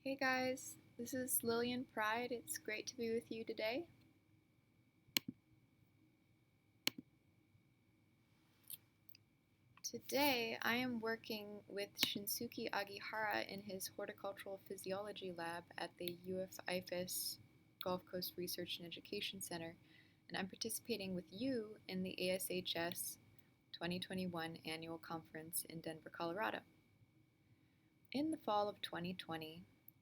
Hey guys, this is Lillian Pride. It's great to be with you today. Today I am working with Shinsuke Agihara in his Horticultural Physiology Lab at the UF-IFAS Gulf Coast Research and Education Center, and I'm participating with you in the ASHS 2021 Annual Conference in Denver, Colorado. In the fall of 2020,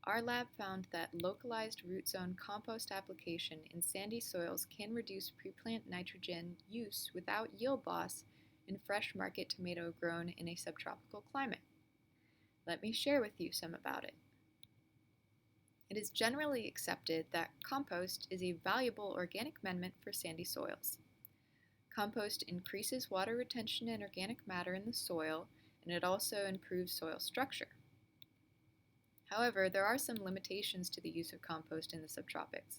our lab found that localized root zone compost application in sandy soils can reduce preplant nitrogen use without yield loss in fresh market tomato grown in a subtropical climate. Let me share with you some about it. It is generally accepted that compost is a valuable organic amendment for sandy soils. Compost increases water retention and organic matter in the soil, and it also improves soil structure. However, there are some limitations to the use of compost in the subtropics.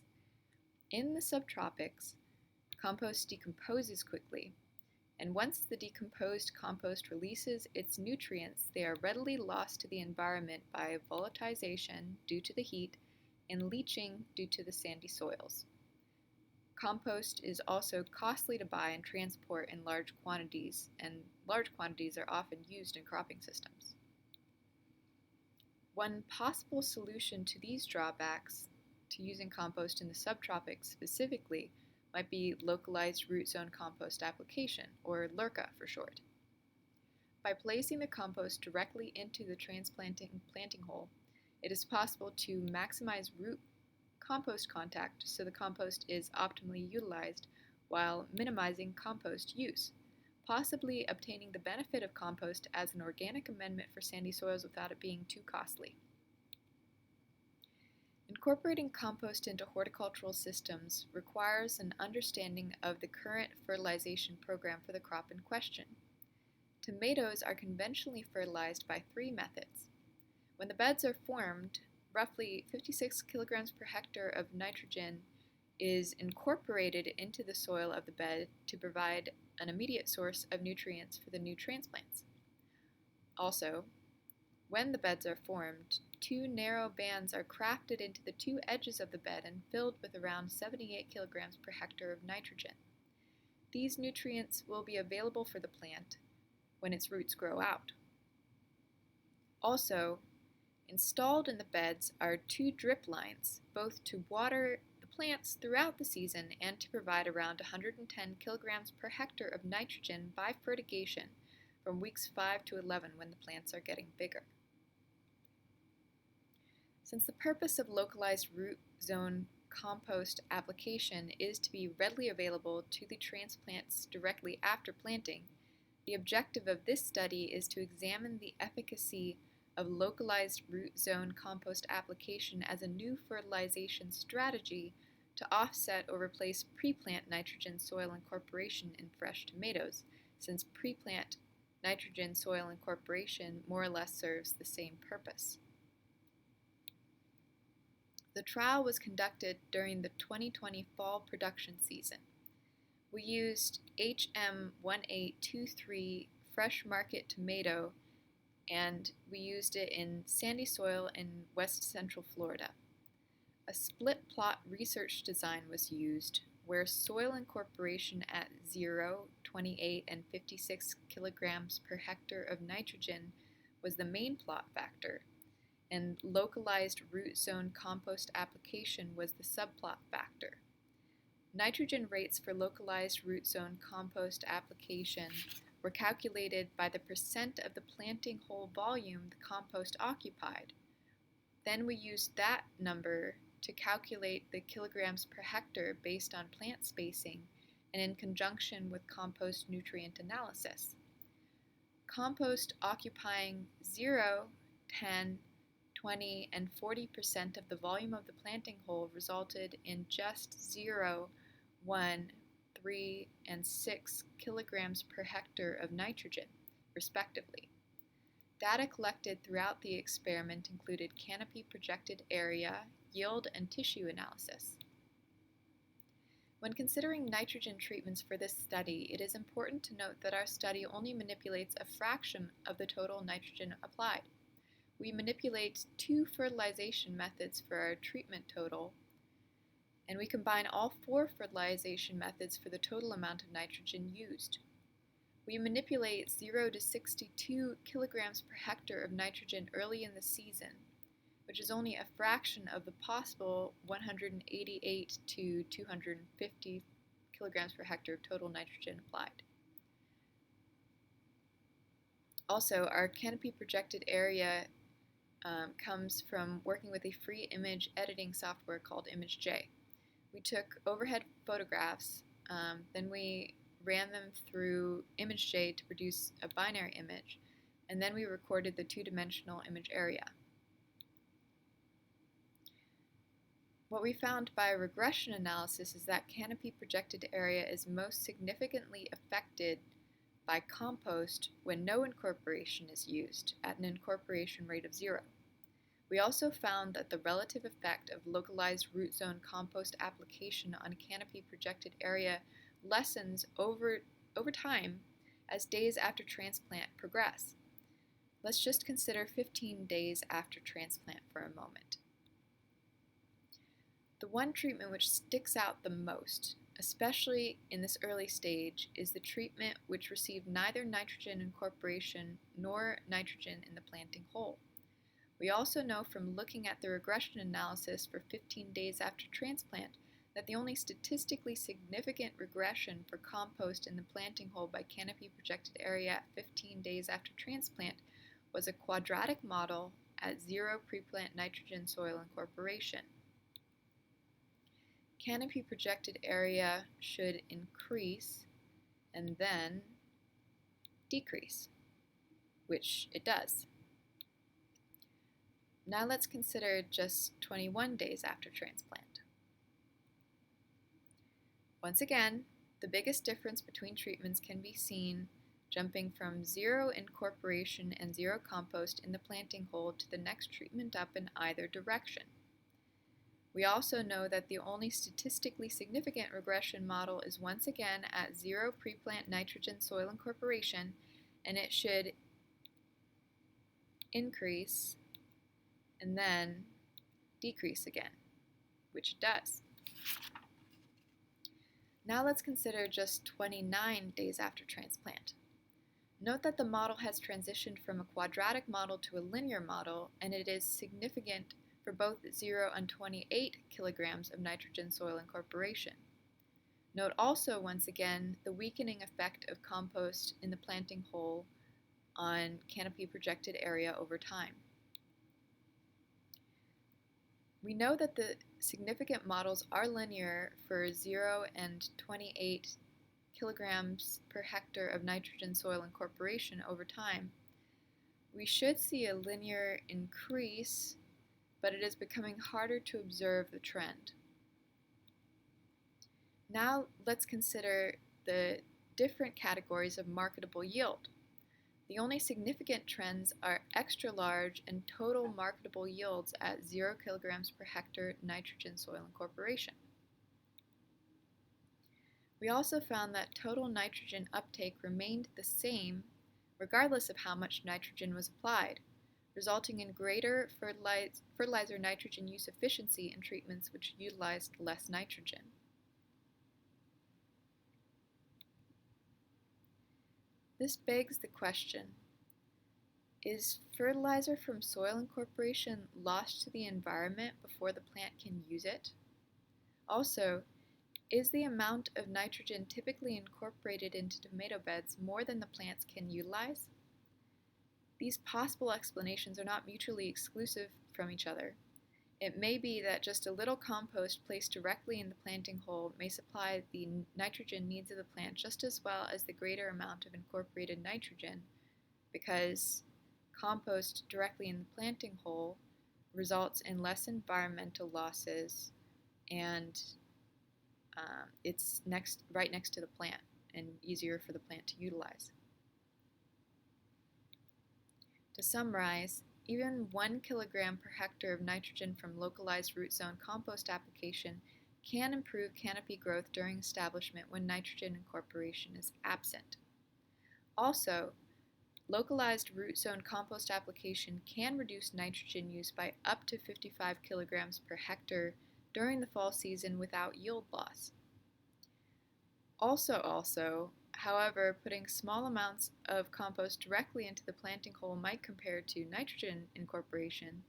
In the subtropics, compost decomposes quickly, and once the decomposed compost releases its nutrients, they are readily lost to the environment by volatilization due to the heat and leaching due to the sandy soils. Compost is also costly to buy and transport in large quantities, and large quantities are often used in cropping systems. One possible solution to these drawbacks to using compost in the subtropics specifically might be localized root zone compost application, or LRCA for short. By placing the compost directly into the planting hole, it is possible to maximize root compost contact so the compost is optimally utilized while minimizing compost use, possibly obtaining the benefit of compost as an organic amendment for sandy soils without it being too costly. Incorporating compost into horticultural systems requires an understanding of the current fertilization program for the crop in question. Tomatoes are conventionally fertilized by 3 methods. When the beds are formed, roughly 56 kilograms per hectare of nitrogen is incorporated into the soil of the bed to provide an immediate source of nutrients for the new transplants. Also, when the beds are formed, 2 narrow bands are crafted into the 2 edges of the bed and filled with around 78 kilograms per hectare of nitrogen. These nutrients will be available for the plant when its roots grow out. Also, installed in the beds are 2 drip lines, both to water the plants throughout the season and to provide around 110 kilograms per hectare of nitrogen by fertigation from weeks 5 to 11 when the plants are getting bigger. Since the purpose of localized root zone compost application is to be readily available to the transplants directly after planting, the objective of this study is to examine the efficacy of localized root zone compost application as a new fertilization strategy to offset or replace preplant nitrogen soil incorporation in fresh tomatoes, since preplant nitrogen soil incorporation more or less serves the same purpose. The trial was conducted during the 2020 fall production season. We used HM1823 fresh market tomato, and we used it in sandy soil in west central Florida. A split plot research design was used where soil incorporation at 0, 28, and 56 kilograms per hectare of nitrogen was the main plot factor, and localized root zone compost application was the subplot factor. Nitrogen rates for localized root zone compost application were calculated by the percent of the planting hole volume the compost occupied. Then we used that number to calculate the kilograms per hectare based on plant spacing and in conjunction with compost nutrient analysis. Compost occupying 0, 10, 20, and 40% of the volume of the planting hole resulted in just 0, 1, 3, and 6 kilograms per hectare of nitrogen, respectively. Data collected throughout the experiment included canopy projected area, yield, and tissue analysis. When considering nitrogen treatments for this study, it is important to note that our study only manipulates a fraction of the total nitrogen applied. we manipulate two fertilization methods for our treatment total, and we combine all four fertilization methods for the total amount of nitrogen used. We manipulate 0 to 62 kilograms per hectare of nitrogen early in the season, which is only a fraction of the possible 188 to 250 kilograms per hectare of total nitrogen applied. Also, our canopy projected area comes from working with a free image editing software called ImageJ. We took overhead photographs, then we ran them through ImageJ to produce a binary image, and then we recorded the two-dimensional image area. What we found by regression analysis is that canopy projected area is most significantly affected by compost when no incorporation is used at an incorporation rate of 0. We also found that the relative effect of localized root zone compost application on canopy projected area lessens over time as days after transplant progress. Let's just consider 15 days after transplant for a moment. The one treatment which sticks out the most, especially in this early stage, is the treatment which received neither nitrogen incorporation nor nitrogen in the planting hole. We also know from looking at the regression analysis for 15 days after transplant that the only statistically significant regression for compost in the planting hole by canopy projected area at 15 days after transplant was a quadratic model at 0 preplant nitrogen soil incorporation. Canopy projected area should increase and then decrease, which it does. Now let's consider just 21 days after transplant. Once again, the biggest difference between treatments can be seen jumping from 0 incorporation and 0 compost in the planting hole to the next treatment up in either direction. We also know that the only statistically significant regression model is once again at 0 preplant nitrogen soil incorporation, and it should increase and then decrease again, which it does. Now let's consider just 29 days after transplant. Note that the model has transitioned from a quadratic model to a linear model, and it is significant for both 0 and 28 kilograms of nitrogen soil incorporation. Note also, once again, the weakening effect of compost in the planting hole on canopy projected area over time. We know that the significant models are linear for 0 and 28 kilograms per hectare of nitrogen soil incorporation over time. We should see a linear increase, but it is becoming harder to observe the trend. Now let's consider the different categories of marketable yield. The only significant trends are extra large and total marketable yields at 0 kilograms per hectare nitrogen soil incorporation. We also found that total nitrogen uptake remained the same regardless of how much nitrogen was applied, resulting in greater fertilizer nitrogen use efficiency in treatments which utilized less nitrogen. This begs the question, is fertilizer from soil incorporation lost to the environment before the plant can use it? Also, is the amount of nitrogen typically incorporated into tomato beds more than the plants can utilize? These possible explanations are not mutually exclusive from each other. It may be that just a little compost placed directly in the planting hole may supply the nitrogen needs of the plant just as well as the greater amount of incorporated nitrogen, because compost directly in the planting hole results in less environmental losses, and it's right next to the plant and easier for the plant to utilize. To summarize, even 1 kilogram per hectare of nitrogen from localized root zone compost application can improve canopy growth during establishment when nitrogen incorporation is absent. Also, Localized root zone compost application can reduce nitrogen use by up to 55 kilograms per hectare during the fall season without yield loss. However, putting small amounts of compost directly into the planting hole might compare to nitrogen incorporation.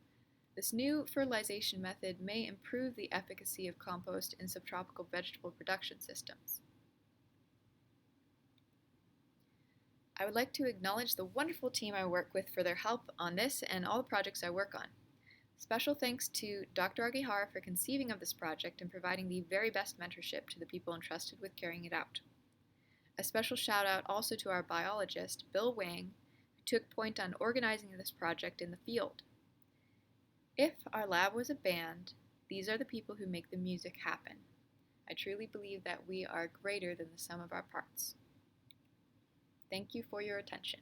This new fertilization method may improve the efficacy of compost in subtropical vegetable production systems. I would like to acknowledge the wonderful team I work with for their help on this and all the projects I work on. Special thanks to Dr. Agihara for conceiving of this project and providing the very best mentorship to the people entrusted with carrying it out. A special shout out also to our biologist, Bill Wang, who took point on organizing this project in the field. If our lab was a band, these are the people who make the music happen. I truly believe that we are greater than the sum of our parts. Thank you for your attention.